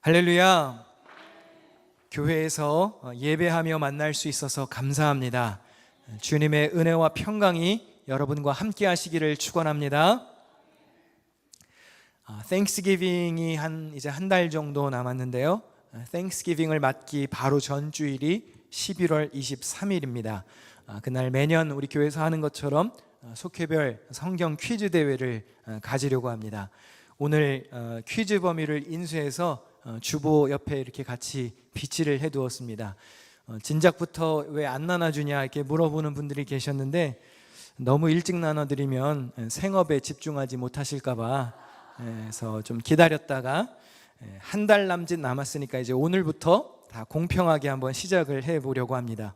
할렐루야. 교회에서 예배하며 만날 수 있어서 감사합니다. 주님의 은혜와 평강이 여러분과 함께 하시기를 축원합니다. Thanksgiving이 이제 한 달 정도 남았는데요. Thanksgiving을 맞기 바로 전 주일이 11월 23일입니다. 그날 매년 우리 교회에서 하는 것처럼 속회별 성경 퀴즈 대회를 가지려고 합니다. 오늘 퀴즈 범위를 인수해서 주보 옆에 이렇게 같이 비치를 해두었습니다. 진작부터 왜 안 나눠주냐 이렇게 물어보는 분들이 계셨는데 너무 일찍 나눠드리면 생업에 집중하지 못하실까봐 그래서 좀 기다렸다가 한 달 남짓 남았으니까 이제 오늘부터 다 공평하게 한번 시작을 해보려고 합니다.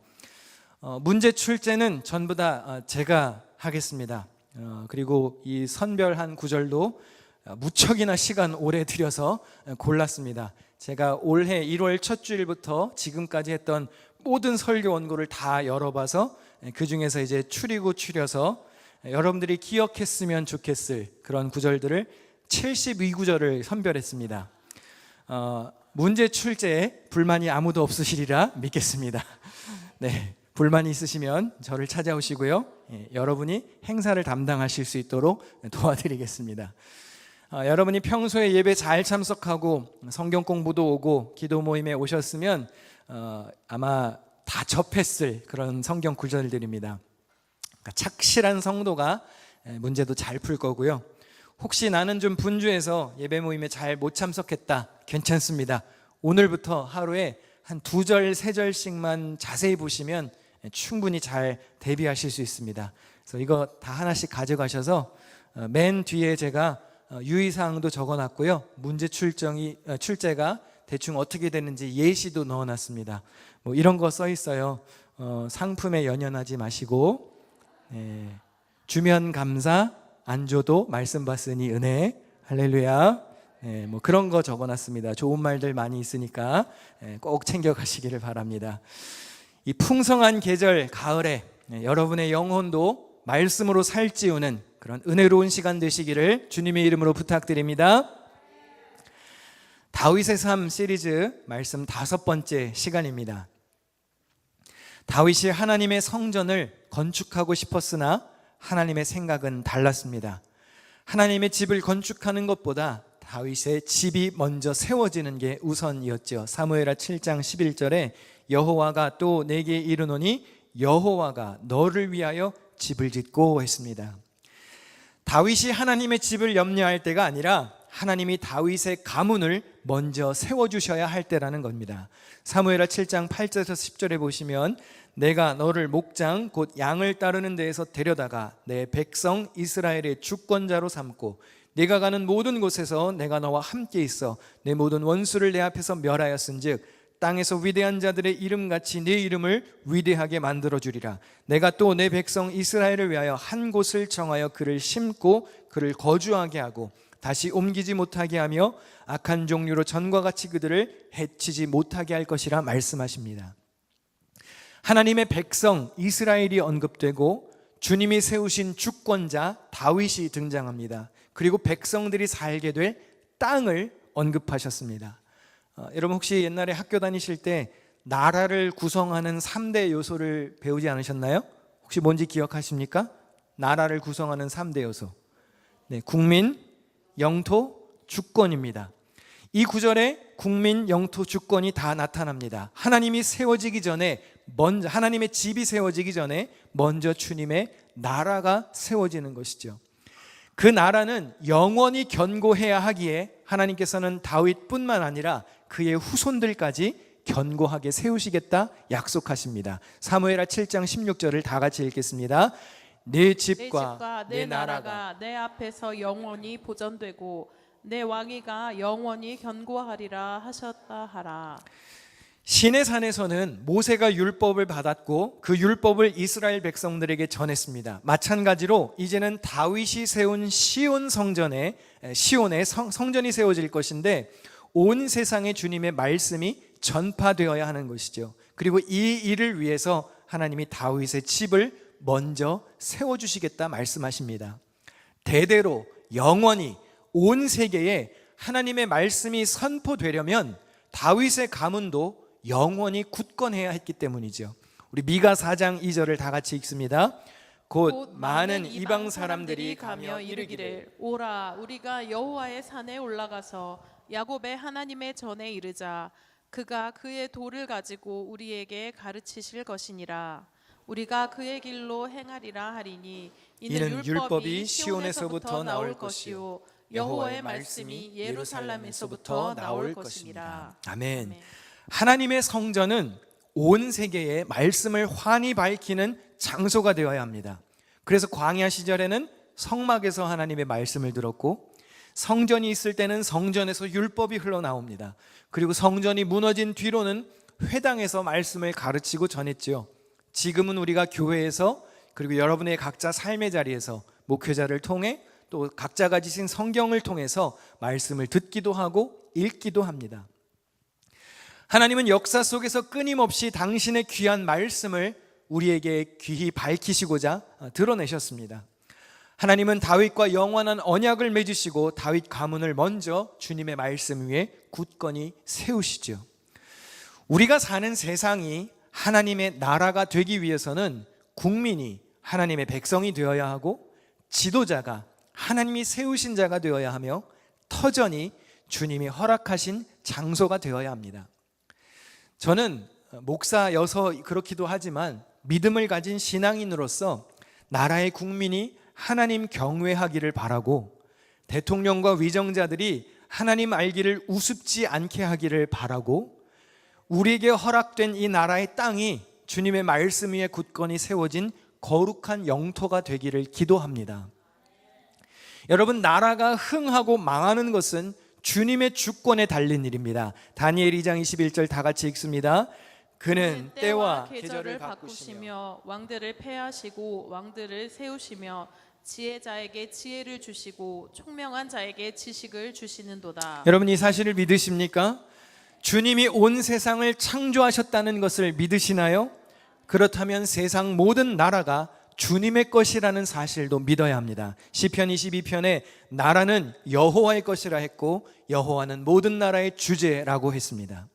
문제 출제는 전부 다 제가 하겠습니다. 그리고 이 선별한 구절도 무척이나 시간 오래 들여서 골랐습니다. 제가 올해 1월 첫 주일부터 지금까지 했던 모든 설교 원고를 다 열어봐서 그 중에서 이제 추려서 여러분들이 기억했으면 좋겠을 그런 구절들을 72구절을 선별했습니다. 문제 출제에 불만이 아무도 없으시리라 믿겠습니다. 네, 불만이 있으시면 저를 찾아오시고요. 여러분이 행사를 담당하실 수 있도록 도와드리겠습니다. 여러분이 평소에 예배 잘 참석하고 성경 공부도 오고 기도 모임에 오셨으면 아마 다 접했을 그런 성경 구절들입니다. 그러니까 착실한 성도가 문제도 잘 풀 거고요. 혹시 나는 좀 분주해서 예배 모임에 잘 못 참석했다, 괜찮습니다. 오늘부터 하루에 한 2절, 3절씩만 자세히 보시면 충분히 잘 대비하실 수 있습니다. 그래서 이거 다 하나씩 가져가셔서 맨 뒤에 제가 유의사항도 적어놨고요. 문제 출제가 대충 어떻게 되는지 예시도 넣어놨습니다. 뭐 이런 거 써 있어요. 상품에 연연하지 마시고 주면 감사, 안 줘도 말씀 받으니 은혜. 할렐루야. 뭐 그런 거 적어놨습니다. 좋은 말들 많이 있으니까 꼭 챙겨가시기를 바랍니다. 이 풍성한 계절 가을에 여러분의 영혼도 말씀으로 살찌우는 그런 은혜로운 시간 되시기를 주님의 이름으로 부탁드립니다. 다윗의 삶 시리즈 말씀 5번째 시간입니다. 다윗이 하나님의 성전을 건축하고 싶었으나 하나님의 생각은 달랐습니다. 하나님의 집을 건축하는 것보다 다윗의 집이 먼저 세워지는 게 우선이었죠. 사무엘하 7장 11절에 여호와가 또 내게 이르노니 여호와가 너를 위하여 집을 짓고 했습니다. 다윗이 하나님의 집을 염려할 때가 아니라 하나님이 다윗의 가문을 먼저 세워주셔야 할 때라는 겁니다. 사무엘하 7장 8절에서 10절에 보시면 내가 너를 목장 곧 양을 따르는 데에서 데려다가 내 백성 이스라엘의 주권자로 삼고 네가 가는 모든 곳에서 내가 너와 함께 있어 내 모든 원수를 내 앞에서 멸하였은즉 땅에서 위대한 자들의 이름같이 네 이름을 위대하게 만들어주리라. 내가 또 내 백성 이스라엘을 위하여 한 곳을 정하여 그를 심고 그를 거주하게 하고 다시 옮기지 못하게 하며 악한 종류로 전과 같이 그들을 해치지 못하게 할 것이라 말씀하십니다. 하나님의 백성 이스라엘이 언급되고 주님이 세우신 주권자 다윗이 등장합니다. 그리고 백성들이 살게 될 땅을 언급하셨습니다. 여러분 혹시 옛날에 학교 다니실 때 나라를 구성하는 3대 요소를 배우지 않으셨나요? 혹시 뭔지 기억하십니까? 나라를 구성하는 3대 요소. 네, 국민, 영토, 주권입니다. 이 구절에 국민, 영토, 주권이 다 나타납니다. 하나님이 세워지기 전에 하나님의 집이 세워지기 전에 먼저 주님의 나라가 세워지는 것이죠. 그 나라는 영원히 견고해야 하기에 하나님께서는 다윗뿐만 아니라 그의 후손들까지 견고하게 세우시겠다 약속하십니다. 사무엘하 7장 16절을 다 같이 읽겠습니다. 내 집과 내 나라가 내 앞에서 영원히 보존되고 내 왕위가 영원히 견고하리라 하셨다 하라. 시내 산에서는 모세가 율법을 받았고 그 율법을 이스라엘 백성들에게 전했습니다. 마찬가지로 이제는 다윗이 세운 시온의 성전이 세워질 것인데 온 세상에 주님의 말씀이 전파되어야 하는 것이죠. 그리고 이 일을 위해서 하나님이 다윗의 집을 먼저 세워주시겠다 말씀하십니다. 대대로 영원히 온 세계에 하나님의 말씀이 선포되려면 다윗의 가문도 영원히 굳건해야 했기 때문이죠. 우리 미가 4장 2절을 다 같이 읽습니다. 곧 많은 이방 사람들이 가며 이르기를 오라 우리가 여호와의 산에 올라가서 야곱의 하나님의 전에 이르자. 그가 그의 도를 가지고 우리에게 가르치실 것이니라. 우리가 그의 길로 행하리라 하리니 이는 율법이 시온에서부터 나올 것이요 여호와의 말씀이 예루살렘에서부터 나올 것이니라. 아멘. 하나님의 성전은 온 세계에 말씀을 환히 밝히는 장소가 되어야 합니다. 그래서 광야 시절에는 성막에서 하나님의 말씀을 들었고, 성전이 있을 때는 성전에서 율법이 흘러나옵니다. 그리고 성전이 무너진 뒤로는 회당에서 말씀을 가르치고 전했지요. 지금은 우리가 교회에서, 그리고 여러분의 각자 삶의 자리에서 목회자를 통해 또 각자가 지신 성경을 통해서 말씀을 듣기도 하고 읽기도 합니다. 하나님은 역사 속에서 끊임없이 당신의 귀한 말씀을 우리에게 귀히 밝히시고자 드러내셨습니다. 하나님은 다윗과 영원한 언약을 맺으시고 다윗 가문을 먼저 주님의 말씀 위에 굳건히 세우시죠. 우리가 사는 세상이 하나님의 나라가 되기 위해서는 국민이 하나님의 백성이 되어야 하고, 지도자가 하나님이 세우신 자가 되어야 하며, 터전이 주님이 허락하신 장소가 되어야 합니다. 저는 목사여서 그렇기도 하지만 믿음을 가진 신앙인으로서 나라의 국민이 하나님 경외하기를 바라고, 대통령과 위정자들이 하나님 알기를 우습지 않게 하기를 바라고, 우리에게 허락된 이 나라의 땅이 주님의 말씀 위에 굳건히 세워진 거룩한 영토가 되기를 기도합니다. 여러분, 나라가 흥하고 망하는 것은 주님의 주권에 달린 일입니다. 다니엘 2장 21절 다 같이 읽습니다. 그는 때와 계절을 바꾸시며 왕들을 패하시고 왕들을 세우시며 지혜자에게 지혜를 주시고 총명한 자에게 지식을 주시는도다. 여러분, 이 사실을 믿으십니까? 주님이 온 세상을 창조하셨다는 것을 믿으시나요? 그렇다면 세상 모든 나라가 주님의 것이라는 사실도 믿어야 합니다. 시편 22편에 나라는 여호와의 것이라 했고, 여호와는 모든 나라의 주제라고 했습니다.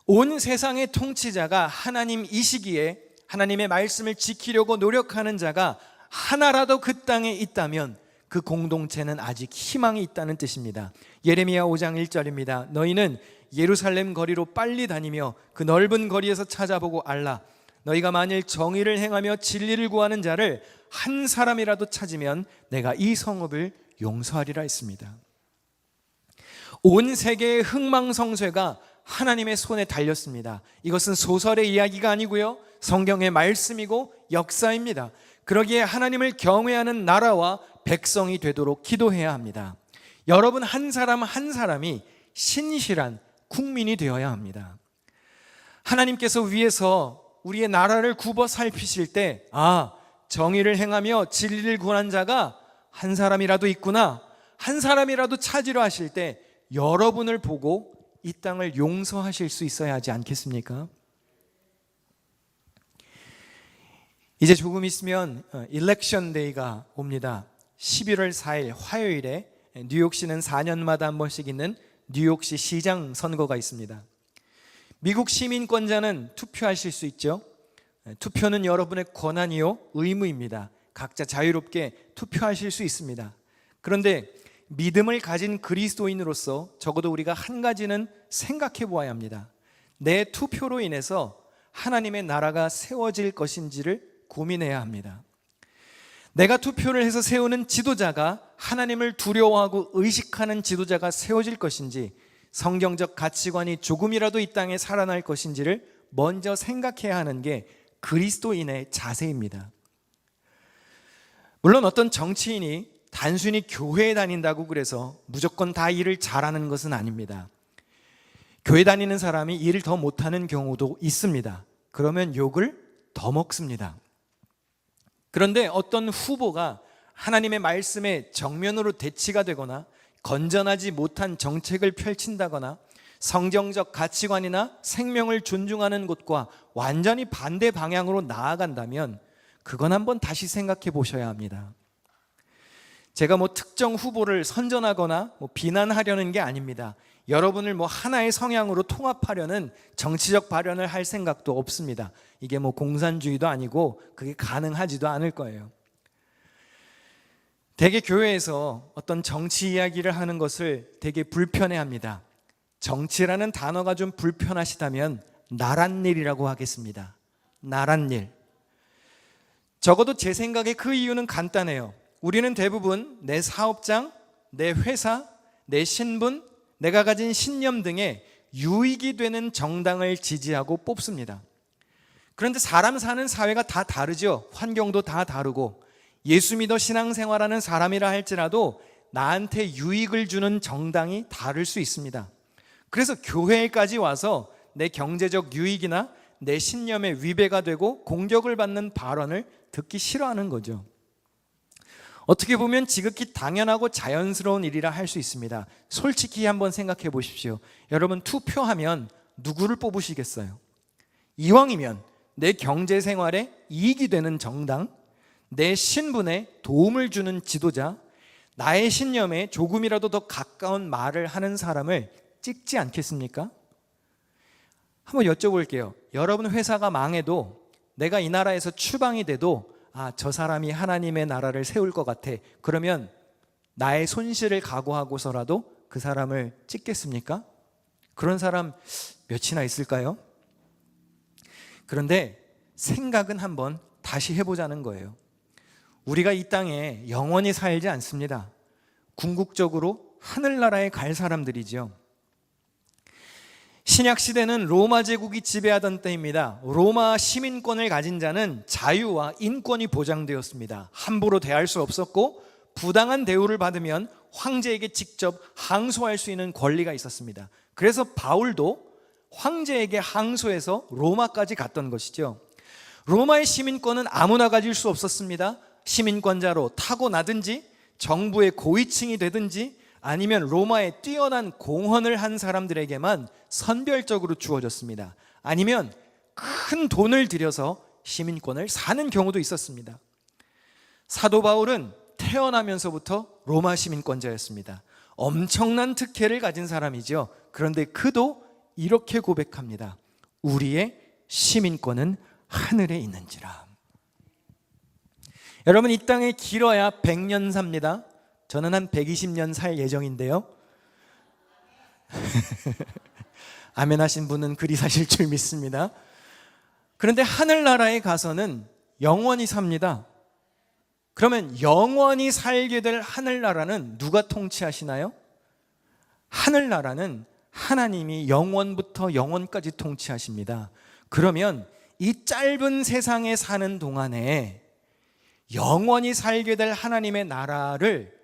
온 세상의 통치자가 하나님이시기에 하나님의 말씀을 지키려고 노력하는 자가 하나라도 그 땅에 있다면 그 공동체는 아직 희망이 있다는 뜻입니다. 예레미야 5장 1절입니다. 너희는 예루살렘 거리로 빨리 다니며 그 넓은 거리에서 찾아보고 알라. 너희가 만일 정의를 행하며 진리를 구하는 자를 한 사람이라도 찾으면 내가 이 성읍을 용서하리라 했습니다. 온 세계의 흥망성쇠가 하나님의 손에 달렸습니다. 이것은 소설의 이야기가 아니고요, 성경의 말씀이고 역사입니다. 그러기에 하나님을 경외하는 나라와 백성이 되도록 기도해야 합니다. 여러분 한 사람 한 사람이 신실한 국민이 되어야 합니다. 하나님께서 위에서 우리의 나라를 굽어 살피실 때, 정의를 행하며 진리를 구하는 자가 한 사람이라도 있구나, 한 사람이라도 찾으려 하실 때 여러분을 보고 이 땅을 용서하실 수 있어야 하지 않겠습니까? 이제 조금 있으면 일렉션 데이가 옵니다. 11월 4일 화요일에 뉴욕시는 4년마다 한 번씩 있는 뉴욕시 시장 선거가 있습니다. 미국 시민권자는 투표하실 수 있죠. 투표는 여러분의 권한이요 의무입니다. 각자 자유롭게 투표하실 수 있습니다. 그런데 믿음을 가진 그리스도인으로서 적어도 우리가 한 가지는 생각해 보아야 합니다. 내 투표로 인해서 하나님의 나라가 세워질 것인지를 고민해야 합니다. 내가 투표를 해서 세우는 지도자가 하나님을 두려워하고 의식하는 지도자가 세워질 것인지, 성경적 가치관이 조금이라도 이 땅에 살아날 것인지를 먼저 생각해야 하는 게 그리스도인의 자세입니다. 물론 어떤 정치인이 단순히 교회에 다닌다고 그래서 무조건 다 일을 잘하는 것은 아닙니다. 교회 다니는 사람이 일을 더 못하는 경우도 있습니다. 그러면 욕을 더 먹습니다. 그런데 어떤 후보가 하나님의 말씀에 정면으로 대치가 되거나 건전하지 못한 정책을 펼친다거나 성경적 가치관이나 생명을 존중하는 것과 완전히 반대 방향으로 나아간다면 그건 한번 다시 생각해 보셔야 합니다. 제가 뭐 특정 후보를 선전하거나 비난하려는 게 아닙니다. 여러분을 하나의 성향으로 통합하려는 정치적 발언을 할 생각도 없습니다. 이게 공산주의도 아니고 그게 가능하지도 않을 거예요. 되게 교회에서 어떤 정치 이야기를 하는 것을 되게 불편해합니다. 정치라는 단어가 좀 불편하시다면 나란 일이라고 하겠습니다. 나란 일. 적어도 제 생각에 그 이유는 간단해요. 우리는 대부분 내 사업장, 내 회사, 내 신분, 내가 가진 신념 등에 유익이 되는 정당을 지지하고 뽑습니다. 그런데 사람 사는 사회가 다 다르죠. 환경도 다 다르고 예수 믿어 신앙생활하는 사람이라 할지라도 나한테 유익을 주는 정당이 다를 수 있습니다. 그래서 교회까지 와서 내 경제적 유익이나 내 신념에 위배가 되고 공격을 받는 발언을 듣기 싫어하는 거죠. 어떻게 보면 지극히 당연하고 자연스러운 일이라 할 수 있습니다. 솔직히 한번 생각해 보십시오. 여러분 투표하면 누구를 뽑으시겠어요? 이왕이면 내 경제 생활에 이익이 되는 정당, 내 신분에 도움을 주는 지도자, 나의 신념에 조금이라도 더 가까운 말을 하는 사람을 찍지 않겠습니까? 한번 여쭤볼게요. 여러분 회사가 망해도 내가 이 나라에서 추방이 돼도 저 사람이 하나님의 나라를 세울 것 같아. 그러면 나의 손실을 각오하고서라도 그 사람을 찍겠습니까? 그런 사람 몇이나 있을까요? 그런데 생각은 한번 다시 해보자는 거예요. 우리가 이 땅에 영원히 살지 않습니다. 궁극적으로 하늘나라에 갈 사람들이죠. 신약 시대는 로마 제국이 지배하던 때입니다. 로마 시민권을 가진 자는 자유와 인권이 보장되었습니다. 함부로 대할 수 없었고 부당한 대우를 받으면 황제에게 직접 항소할 수 있는 권리가 있었습니다. 그래서 바울도 황제에게 항소해서 로마까지 갔던 것이죠. 로마의 시민권은 아무나 가질 수 없었습니다. 시민권자로 타고나든지 정부의 고위층이 되든지 아니면 로마에 뛰어난 공헌을 한 사람들에게만 선별적으로 주어졌습니다. 아니면 큰 돈을 들여서 시민권을 사는 경우도 있었습니다. 사도 바울은 태어나면서부터 로마 시민권자였습니다. 엄청난 특혜를 가진 사람이죠. 그런데 그도 이렇게 고백합니다. 우리의 시민권은 하늘에 있는지라. 여러분 이 땅에 길어야 100년 삽니다. 저는 한 120년 살 예정인데요. 아멘 하신 분은 그리 사실 줄 믿습니다. 그런데 하늘나라에 가서는 영원히 삽니다. 그러면 영원히 살게 될 하늘나라는 누가 통치하시나요? 하늘나라는 하나님이 영원부터 영원까지 통치하십니다. 그러면 이 짧은 세상에 사는 동안에 영원히 살게 될 하나님의 나라를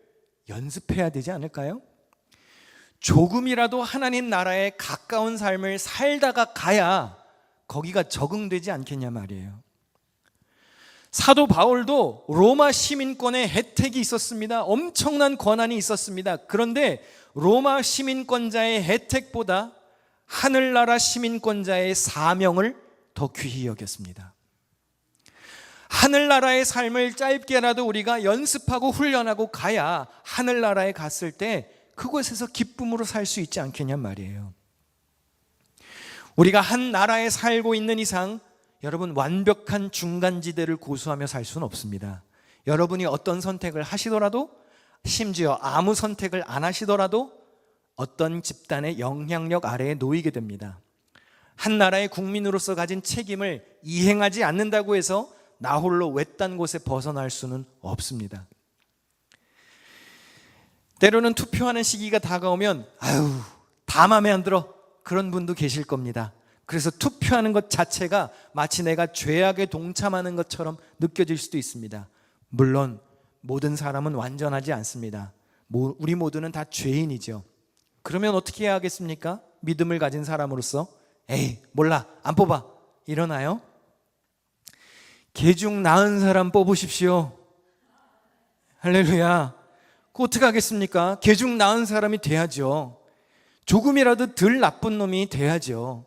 연습해야 되지 않을까요? 조금이라도 하나님 나라에 가까운 삶을 살다가 가야 거기가 적응되지 않겠냐 말이에요. 사도 바울도 로마 시민권의 혜택이 있었습니다. 엄청난 권한이 있었습니다. 그런데 로마 시민권자의 혜택보다 하늘나라 시민권자의 사명을 더 귀히 여겼습니다. 하늘나라의 삶을 짧게라도 우리가 연습하고 훈련하고 가야 하늘나라에 갔을 때 그곳에서 기쁨으로 살 수 있지 않겠냔 말이에요. 우리가 한 나라에 살고 있는 이상 여러분 완벽한 중간지대를 고수하며 살 수는 없습니다. 여러분이 어떤 선택을 하시더라도 심지어 아무 선택을 안 하시더라도 어떤 집단의 영향력 아래에 놓이게 됩니다. 한 나라의 국민으로서 가진 책임을 이행하지 않는다고 해서 나 홀로 외딴 곳에 벗어날 수는 없습니다. 때로는 투표하는 시기가 다가오면 다 마음에 안 들어 그런 분도 계실 겁니다. 그래서 투표하는 것 자체가 마치 내가 죄악에 동참하는 것처럼 느껴질 수도 있습니다. 물론 모든 사람은 완전하지 않습니다. 우리 모두는 다 죄인이죠. 그러면 어떻게 해야 하겠습니까? 믿음을 가진 사람으로서 에이 몰라 안 뽑아 이러나요? 개 중 나은 사람 뽑으십시오. 할렐루야. 그거 어떻게 하겠습니까? 개 중 나은 사람이 돼야죠. 조금이라도 덜 나쁜 놈이 돼야죠.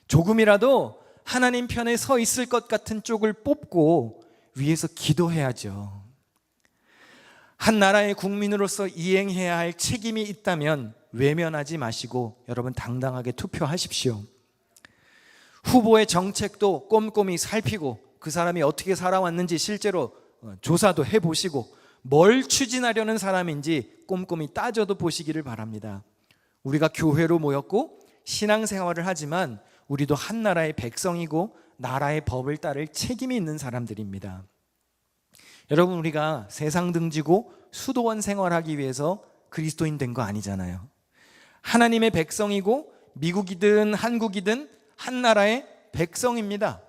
조금이라도 하나님 편에 서 있을 것 같은 쪽을 뽑고 위에서 기도해야죠. 한 나라의 국민으로서 이행해야 할 책임이 있다면 외면하지 마시고 여러분 당당하게 투표하십시오. 후보의 정책도 꼼꼼히 살피고 그 사람이 어떻게 살아왔는지 실제로 조사도 해보시고 뭘 추진하려는 사람인지 꼼꼼히 따져도 보시기를 바랍니다. 우리가 교회로 모였고 신앙생활을 하지만 우리도 한 나라의 백성이고 나라의 법을 따를 책임이 있는 사람들입니다. 여러분, 우리가 세상 등지고 수도원 생활하기 위해서 그리스도인 된 거 아니잖아요. 하나님의 백성이고 미국이든 한국이든 한 나라의 백성입니다.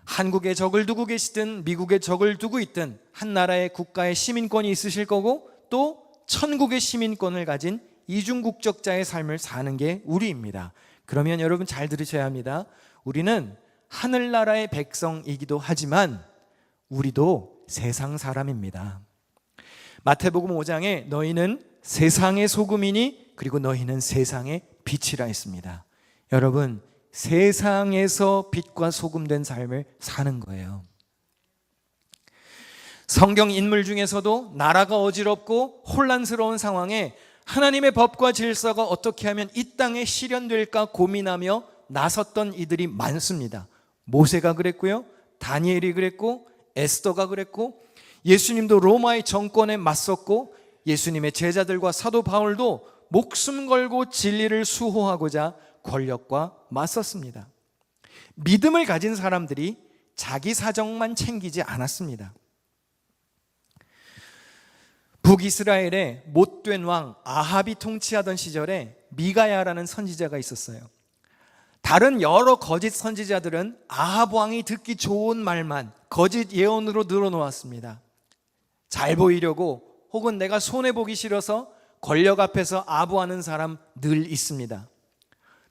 한국에 적을 두고 계시든 미국에 적을 두고 있든 한 나라의 국가의 시민권이 있으실 거고 또 천국의 시민권을 가진 이중국적자의 삶을 사는 게 우리입니다. 그러면 여러분 잘 들으셔야 합니다. 우리는 하늘나라의 백성이기도 하지만 우리도 세상 사람입니다. 마태복음 5장에 너희는 세상의 소금이니 그리고 너희는 세상의 빛이라 했습니다. 여러분, 세상에서 빛과 소금 된 삶을 사는 거예요. 성경 인물 중에서도 나라가 어지럽고 혼란스러운 상황에 하나님의 법과 질서가 어떻게 하면 이 땅에 실현될까 고민하며 나섰던 이들이 많습니다. 모세가 그랬고요, 다니엘이 그랬고, 에스더가 그랬고, 예수님도 로마의 정권에 맞섰고, 예수님의 제자들과 사도 바울도 목숨 걸고 진리를 수호하고자 권력과 맞섰습니다. 믿음을 가진 사람들이 자기 사정만 챙기지 않았습니다. 북이스라엘의 못된 왕 아합이 통치하던 시절에 미가야라는 선지자가 있었어요. 다른 여러 거짓 선지자들은 아합 왕이 듣기 좋은 말만 거짓 예언으로 늘어놓았습니다. 잘 보이려고 혹은 내가 손해보기 싫어서 권력 앞에서 아부하는 사람 늘 있습니다.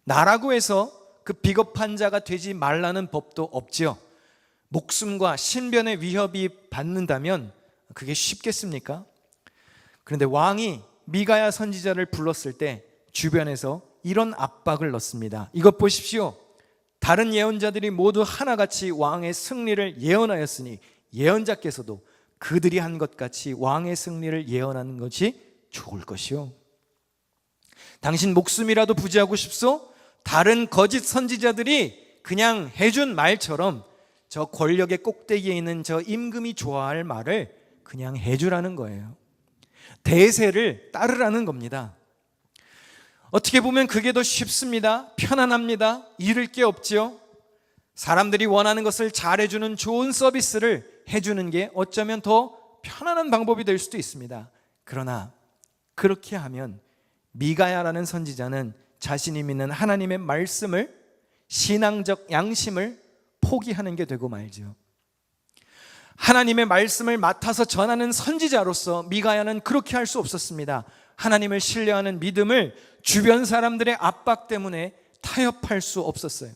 나라고 해서 그 비겁한 자가 되지 말라는 법도 없지요. 목숨과 신변의 위협이 받는다면 그게 쉽겠습니까? 그런데 왕이 미가야 선지자를 불렀을 때 주변에서 이런 압박을 넣습니다. 이것 보십시오. 다른 예언자들이 모두 하나같이 왕의 승리를 예언하였으니 예언자께서도 그들이 한 것 같이 왕의 승리를 예언하는 것이 좋을 것이요. 당신 목숨이라도 부지하고 싶소? 다른 거짓 선지자들이 그냥 해준 말처럼 저 권력의 꼭대기에 있는 저 임금이 좋아할 말을 그냥 해주라는 거예요. 대세를 따르라는 겁니다. 어떻게 보면 그게 더 쉽습니다. 편안합니다. 잃을 게 없지요. 사람들이 원하는 것을 잘해주는 좋은 서비스를 해주는 게 어쩌면 더 편안한 방법이 될 수도 있습니다. 그러나 그렇게 하면 미가야라는 선지자는 자신이 믿는 하나님의 말씀을, 신앙적 양심을 포기하는 게 되고 말죠. 하나님의 말씀을 맡아서 전하는 선지자로서 미가야는 그렇게 할 수 없었습니다. 하나님을 신뢰하는 믿음을 주변 사람들의 압박 때문에 타협할 수 없었어요.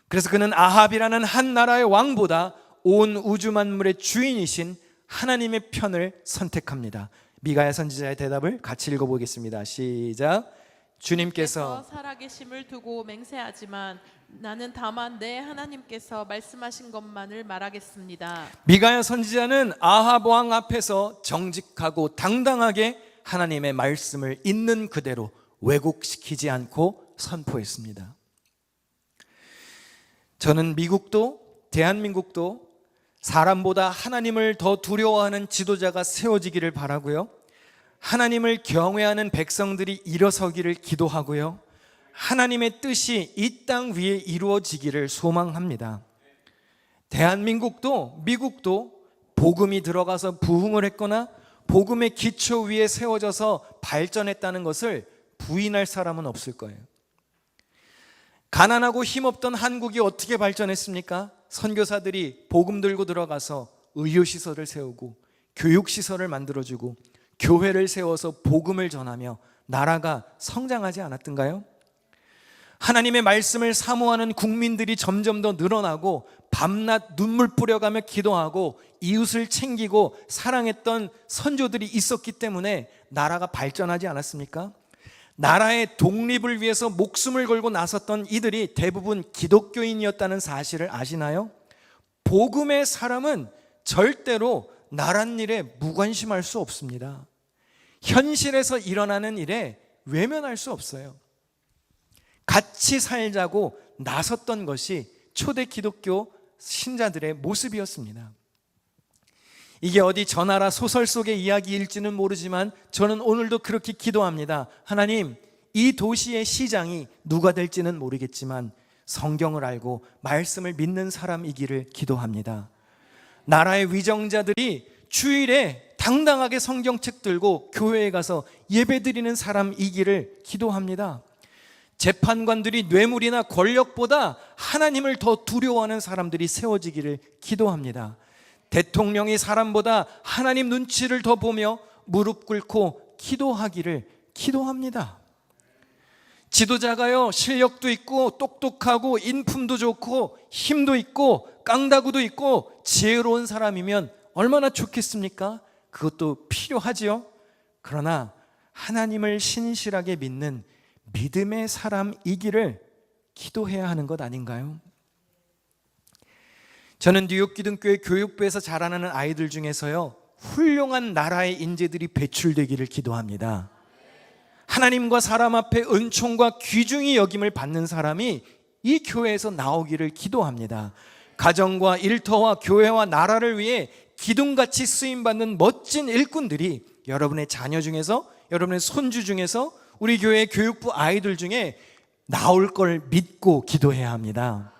그래서 그는 아합이라는 한 나라의 왕보다 온 우주 만물의 주인이신 하나님의 편을 선택합니다. 미가야 선지자의 대답을 같이 읽어보겠습니다. 시작. 주님께서 살아계심을 두고 맹세하지만 나는 다만 내 하나님께서 말씀하신 것만을 말하겠습니다. 미가야 선지자는 아합 왕 앞에서 정직하고 당당하게 하나님의 말씀을 있는 그대로 왜곡시키지 않고 선포했습니다. 저는 미국도 대한민국도 사람보다 하나님을 더 두려워하는 지도자가 세워지기를 바라고요. 하나님을 경외하는 백성들이 일어서기를 기도하고요. 하나님의 뜻이 이 땅 위에 이루어지기를 소망합니다. 대한민국도 미국도 복음이 들어가서 부흥을 했거나 복음의 기초 위에 세워져서 발전했다는 것을 부인할 사람은 없을 거예요. 가난하고 힘없던 한국이 어떻게 발전했습니까? 선교사들이 복음 들고 들어가서 의료시설을 세우고 교육시설을 만들어주고 교회를 세워서 복음을 전하며 나라가 성장하지 않았던가요? 하나님의 말씀을 사모하는 국민들이 점점 더 늘어나고 밤낮 눈물 뿌려가며 기도하고 이웃을 챙기고 사랑했던 선조들이 있었기 때문에 나라가 발전하지 않았습니까? 나라의 독립을 위해서 목숨을 걸고 나섰던 이들이 대부분 기독교인이었다는 사실을 아시나요? 복음의 사람은 절대로 나란 일에 무관심할 수 없습니다. 현실에서 일어나는 일에 외면할 수 없어요. 같이 살자고 나섰던 것이 초대 기독교 신자들의 모습이었습니다. 이게 어디 전하라 소설 속의 이야기일지는 모르지만 저는 오늘도 그렇게 기도합니다. 하나님, 이 도시의 시장이 누가 될지는 모르겠지만 성경을 알고 말씀을 믿는 사람이기를 기도합니다. 나라의 위정자들이 주일에 당당하게 성경책 들고 교회에 가서 예배드리는 사람이기를 기도합니다. 재판관들이 뇌물이나 권력보다 하나님을 더 두려워하는 사람들이 세워지기를 기도합니다. 대통령이 사람보다 하나님 눈치를 더 보며 무릎 꿇고 기도하기를 기도합니다. 지도자가요, 실력도 있고 똑똑하고 인품도 좋고 힘도 있고 깡다구도 있고 지혜로운 사람이면 얼마나 좋겠습니까? 그것도 필요하지요. 그러나 하나님을 신실하게 믿는 믿음의 사람이기를 기도해야 하는 것 아닌가요? 저는 뉴욕 기독교회 교육부에서 자라나는 아이들 중에서요, 훌륭한 나라의 인재들이 배출되기를 기도합니다. 하나님과 사람 앞에 은총과 귀중히 여김을 받는 사람이 이 교회에서 나오기를 기도합니다. 가정과 일터와 교회와 나라를 위해 기둥같이 쓰임받는 멋진 일꾼들이 여러분의 자녀 중에서, 여러분의 손주 중에서, 우리 교회 교육부 아이들 중에 나올 걸 믿고 기도해야 합니다.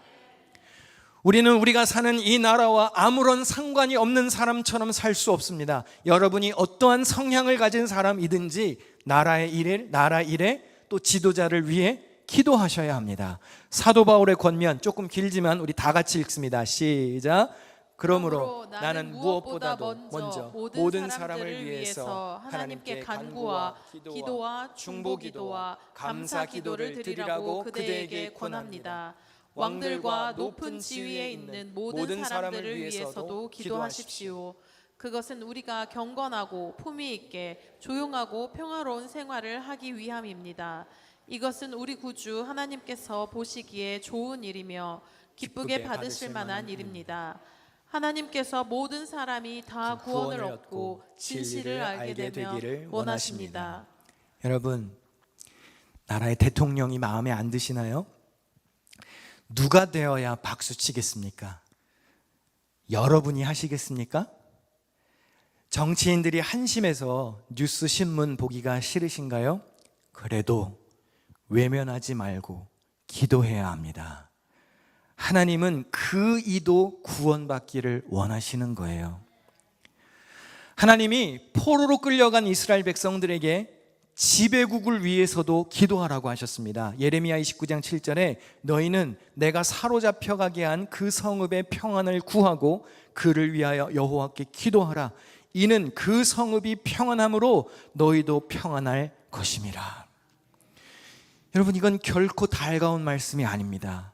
우리는 우리가 사는 이 나라와 아무런 상관이 없는 사람처럼 살 수 없습니다. 여러분이 어떠한 성향을 가진 사람이든지 나라 일에 또 지도자를 위해 기도하셔야 합니다. 사도 바울의 권면, 조금 길지만 우리 다 같이 읽습니다. 시작. 그러므로 나는 무엇보다도 먼저 모든 사람을 위해서 하나님께 간구와 기도와 중보기도와 감사기도를 드리라고 그대에게 권합니다. 왕들과 높은 지위에 있는 모든 사람들을 위해서도 기도하십시오. 그것은 우리가 경건하고 품위 있게 조용하고 평화로운 생활을 하기 위함입니다. 이것은 우리 구주 하나님께서 보시기에 좋은 일이며 기쁘게 받으실 만한 일입니다. 하나님께서 모든 사람이 다 구원을 얻고 진실을 알게 되기를 원하십니다. 여러분, 나라의 대통령이 마음에 안 드시나요? 누가 되어야 박수 치겠습니까? 여러분이 하시겠습니까? 정치인들이 한심해서 뉴스 신문 보기가 싫으신가요? 그래도 외면하지 말고 기도해야 합니다. 하나님은 그 이도 구원받기를 원하시는 거예요. 하나님이 포로로 끌려간 이스라엘 백성들에게 지배국을 위해서도 기도하라고 하셨습니다. 예레미야 29장 7절에 너희는 내가 사로잡혀 가게 한 그 성읍의 평안을 구하고 그를 위하여 여호와께 기도하라. 이는 그 성읍이 평안함으로 너희도 평안할 것임이라. 여러분, 이건 결코 달가운 말씀이 아닙니다.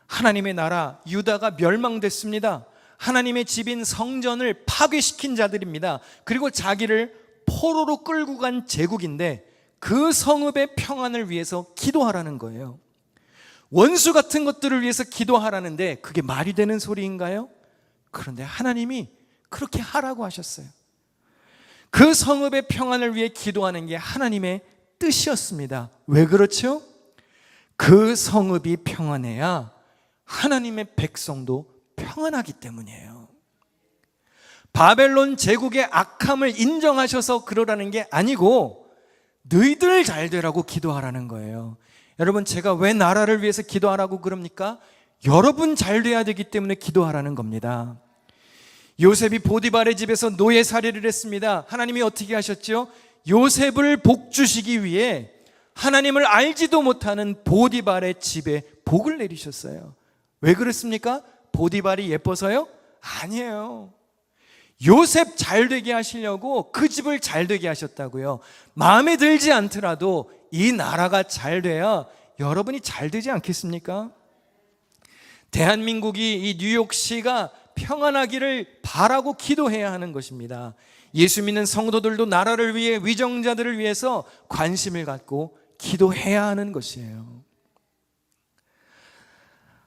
하나님의 나라 유다가 멸망됐습니다. 하나님의 집인 성전을 파괴시킨 자들입니다. 그리고 자기를 포로로 끌고 간 제국인데 그 성읍의 평안을 위해서 기도하라는 거예요. 원수 같은 것들을 위해서 기도하라는데 그게 말이 되는 소리인가요? 그런데 하나님이 그렇게 하라고 하셨어요. 그 성읍의 평안을 위해 기도하는 게 하나님의 뜻이었습니다. 왜 그렇죠? 그 성읍이 평안해야 하나님의 백성도 평안하기 때문이에요. 바벨론 제국의 악함을 인정하셔서 그러라는 게 아니고 너희들 잘 되라고 기도하라는 거예요. 여러분, 제가 왜 나라를 위해서 기도하라고 그럽니까? 여러분 잘 돼야 되기 때문에 기도하라는 겁니다. 요셉이 보디발의 집에서 노예살이를 했습니다. 하나님이 어떻게 하셨죠? 요셉을 복주시기 위해 하나님을 알지도 못하는 보디발의 집에 복을 내리셨어요. 왜 그랬습니까? 보디발이 예뻐서요? 아니에요. 요셉 잘 되게 하시려고 그 집을 잘 되게 하셨다고요. 마음에 들지 않더라도 이 나라가 잘 돼야 여러분이 잘 되지 않겠습니까? 대한민국이, 이 뉴욕시가 평안하기를 바라고 기도해야 하는 것입니다. 예수 믿는 성도들도 나라를 위해, 위정자들을 위해서 관심을 갖고 기도해야 하는 것이에요.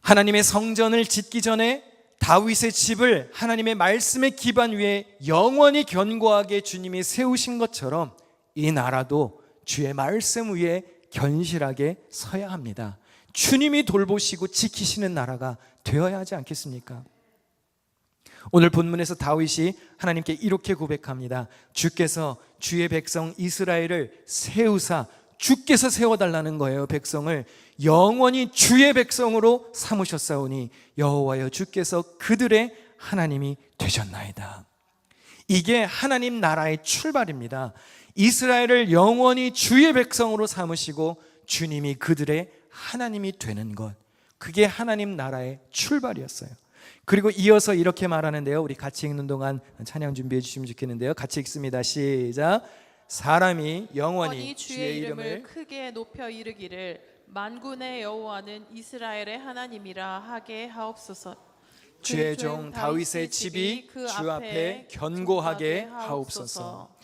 하나님의 성전을 짓기 전에 다윗의 집을 하나님의 말씀의 기반 위에 영원히 견고하게 주님이 세우신 것처럼 이 나라도 주의 말씀 위에 견실하게 서야 합니다. 주님이 돌보시고 지키시는 나라가 되어야 하지 않겠습니까? 오늘 본문에서 다윗이 하나님께 이렇게 고백합니다. 주께서 주의 백성 이스라엘을 세우사, 주께서 세워달라는 거예요. 백성을 영원히 주의 백성으로 삼으셨사오니 여호와여 주께서 그들의 하나님이 되셨나이다. 이게 하나님 나라의 출발입니다. 이스라엘을 영원히 주의 백성으로 삼으시고 주님이 그들의 하나님이 되는 것, 그게 하나님 나라의 출발이었어요. 그리고 이어서 이렇게 말하는데요, 우리 같이 읽는 동안 찬양 준비해 주시면 좋겠는데요. 같이 읽습니다. 시작. 사람이 영원히 주의 이름을 크게 높여 이르기를 만군의 여호와는 이스라엘의 하나님이라 하게 하옵소서. 주의 종 다윗의 집이 주 앞에 견고하게 하옵소서.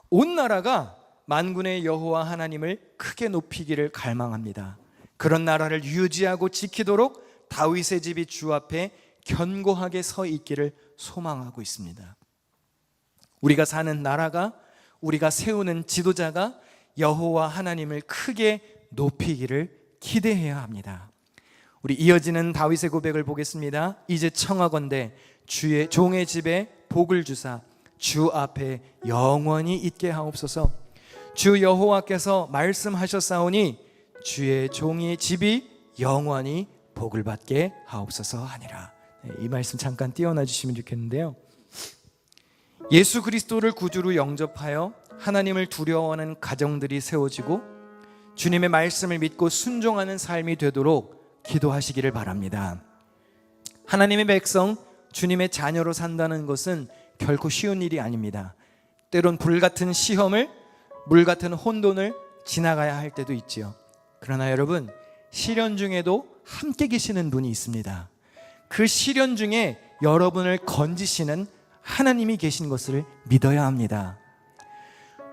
온 나라가 만군의 여호와 하나님을 크게 높이기를 갈망합니다. 그런 나라를 유지하고 지키도록 다윗의 집이 주 앞에 견고하게 서 있기를 소망하고 있습니다. 우리가 사는 나라가, 우리가 세우는 지도자가 여호와 하나님을 크게 높이기를 기대해야 합니다. 우리 이어지는 다윗의 고백을 보겠습니다. 이제 청하건대 주의 종의 집에 복을 주사 주 앞에 영원히 있게 하옵소서. 주 여호와께서 말씀하셨사오니 주의 종의 집이 영원히 복을 받게 하옵소서 하니라. 이 말씀 잠깐 띄워놔 주시면 좋겠는데요. 예수 그리스도를 구주로 영접하여 하나님을 두려워하는 가정들이 세워지고 주님의 말씀을 믿고 순종하는 삶이 되도록 기도하시기를 바랍니다. 하나님의 백성, 주님의 자녀로 산다는 것은 결코 쉬운 일이 아닙니다. 때론 불같은 시험을, 물같은 혼돈을 지나가야 할 때도 있지요. 그러나 여러분, 시련 중에도 함께 계시는 분이 있습니다. 그 시련 중에 여러분을 건지시는 하나님이 계신 것을 믿어야 합니다.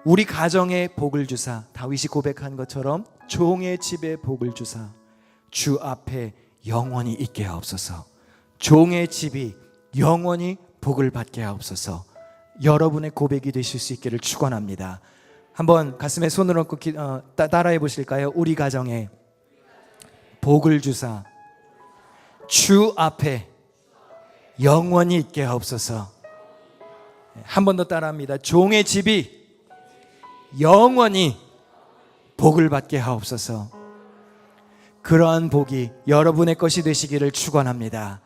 우리 가정에 복을 주사, 다윗이 고백한 것처럼 종의 집에 복을 주사 주 앞에 영원히 있게 하옵소서. 종의 집이 영원히 복을 받게 하옵소서. 여러분의 고백이 되실 수 있기를 축원합니다. 한번 가슴에 손을 얹고 따라해 보실까요? 우리 가정에 복을 주사 주 앞에 영원히 있게 하옵소서. 한 번 더 따라합니다. 종의 집이 영원히 복을 받게 하옵소서. 그러한 복이 여러분의 것이 되시기를 축원합니다.